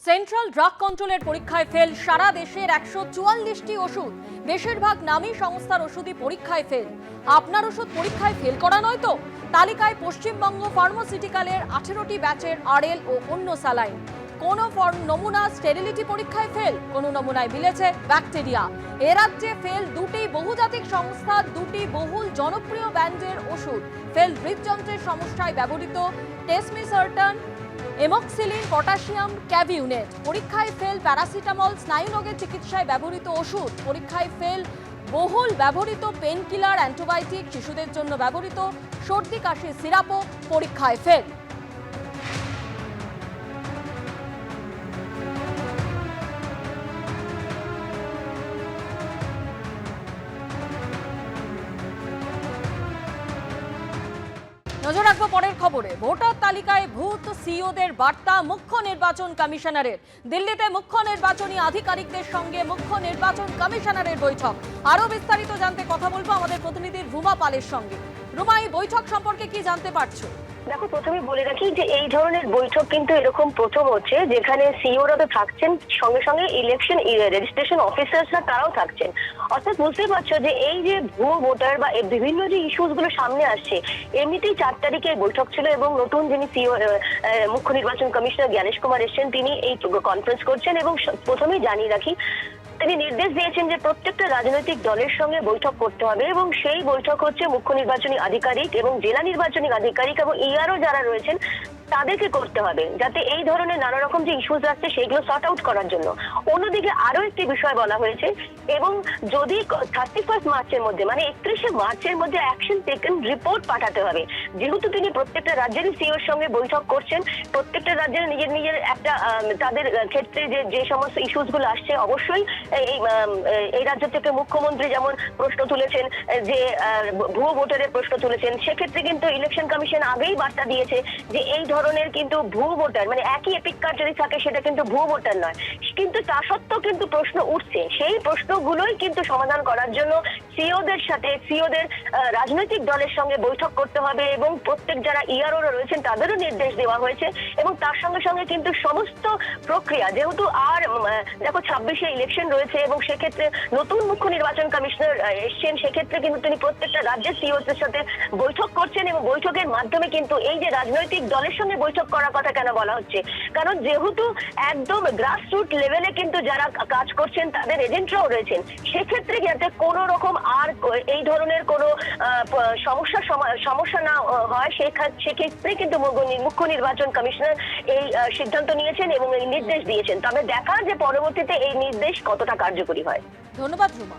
Central drug কন্ট্রোলের পরীক্ষায় fail সারা দেশের 144টি ওষুধ। বেশিরভাগ নামী সংস্থার ওষুধই পরীক্ষায় ফেল। আপনার ওষুধ পরীক্ষায় ফেল করা নয় তো? তালিকায় পশ্চিমবঙ্গ ফার্মাসিউটিক্যালের 18টি ব্যাচের আরএল ও অন্য স্যালাইন। কোন নমুনা স্টেরিলিটি পরীক্ষায় ফেল, কোন নমুনায় মিলেছে ব্যাকটেরিয়া। এ রাজ্যে ফেল দুটি বহুজাতিক সংস্থা, দুটি বহুল জনপ্রিয় ব্র্যান্ডের ওষুধ। ফেল হৃদযন্ত্রের সমস্যায় ব্যবহৃত টেসমিসার্টান, এমক্সিলিন, পটাশিয়াম ক্যাভিউনেট। পরীক্ষায় ফেল প্যারাসিটামল, স্নায়ুরোগের চিকিৎসায় ব্যবহৃত ওষুধ। পরীক্ষায় ফেল বহুল ব্যবহৃত পেনকিলার, অ্যান্টিবায়োটিক। শিশুদের জন্য ব্যবহৃত সর্দি কাশির সিরাপও পরীক্ষায় ফেল। নজর রাখবো পরের খবরে। ভোটার তালিকায় ভূত সিইওদের বার্তা মুখ্য নির্বাচন কমিশনারের। দিল্লিতে মুখ্য নির্বাচনী আধিকারিকদের সঙ্গে মুখ্য নির্বাচন কমিশনারের বৈঠক। আরো বিস্তারিত জানতে কথা বলবো আমাদের প্রতিনিধি রুমা পালের সঙ্গে। রুমা, এই বৈঠক সম্পর্কে কি জানতে পারছো? দেখো, প্রথমে বলে রাখি যে এই ধরনের বৈঠক কিন্তু এরকম প্রথম হচ্ছে, যেখানে সিইওরা তো থাকছেন, সঙ্গে সঙ্গে ইলেকশন রেজিস্ট্রেশন অফিসার্সরা তারাও থাকছেন। অর্থাৎ বুঝতেই পারছো যে এই যে ভুয়ো ভোটার বা বিভিন্ন যে ইস্যুস গুলো সামনে আসছে, এমনিতেই 4 তারিখে বৈঠক ছিল এবং নতুন যিনি সিইও মুখ্য নির্বাচন কমিশনার জ্ঞানেশ কুমার এসছেন, তিনি এই কনফারেন্স করছেন। এবং প্রথমেই জানিয়ে রাখি, তিনি নির্দেশ দিয়েছেন যে প্রত্যেকটা রাজনৈতিক দলের সঙ্গে বৈঠক করতে হবে এবং সেই বৈঠক হচ্ছে মুখ্য নির্বাচনী আধিকারিক এবং জেলা নির্বাচনী আধিকারিক এবং ইআরও যারা রয়েছেন তাদেরকে করতে হবে, যাতে এই ধরনের নানা রকম যে ইস্যুস আসছে সেগুলো সর্ট আউট করার জন্য। অন্যদিকে আরো একটি বিষয় বলা হয়েছে, এবং যদি 31 মার্চের মধ্যে, মানে 31 মার্চের মধ্যে অ্যাকশন টেকেন রিপোর্ট পাঠাতে হবে। যেহেতু তিনি প্রত্যেকটা রাজ্যেরই সিইওর সঙ্গে বৈঠক করছেন, প্রত্যেকটা রাজ্যের নিজের নিজের একটা তাদের ক্ষেত্রে যে সমস্ত ইস্যুস গুলো আসছে, অবশ্যই এই রাজ্য থেকে মুখ্যমন্ত্রী যেমন প্রশ্ন তুলেছেন, যে ভুয়ো ভোটারের প্রশ্ন তুলেছেন, সেক্ষেত্রে কিন্তু ইলেকশন কমিশন আগেই বার্তা দিয়েছে যে এই ধরনের কিন্তু ভুয়ো ভোটার, মানে একই এপিক কার্ড যদি থাকে সেটা কিন্তু ভুয়ো ভোটার নয়। কিন্তু তা সত্ত্বেও কিন্তু প্রশ্ন উঠছে, সেই প্রশ্নগুলোই কিন্তু সমাধান করার জন্য সিইওদের সাথে সিইওদের রাজনৈতিক দলের সঙ্গে বৈঠক করতে হবে এবং প্রত্যেক যারা ইআরও রয়েছেন তাদেরও নির্দেশ দেওয়া হয়েছে। এবং তার সঙ্গে সঙ্গে কিন্তু সমস্ত প্রক্রিয়া, যেহেতু আর দেখো 26-এ ইলেকশন রয়েছে এবং সেক্ষেত্রে নতুন মুখ্য নির্বাচন কমিশনার এসছেন, সেক্ষেত্রে কিন্তু তিনি প্রত্যেকটা রাজ্যের সিইওদের সাথে বৈঠক করছেন এবং বৈঠকের মাধ্যমে কিন্তু এই যে রাজনৈতিক দলের সঙ্গে বৈঠক করার কথা কেন বলা হচ্ছে, কারণ যেহেতু একদম গ্রাসরুট লেভেলে কিন্তু যারা কাজ করছেন তাদের এজেন্টরাও রয়েছেন, সেক্ষেত্রে যাতে কোনো রকম আর এই ধরনের কোনো সমস্যা না হয়, সেক্ষেত্রে কিন্তু মুখ্য নির্বাচন কমিশনার এই সিদ্ধান্ত নিয়েছেন এবং এই নির্দেশ দিয়েছেন। তবে দেখা যে পরবর্তীতে এই নির্দেশ কতটা কার্যকরী হয়। ধন্যবাদ রুমা।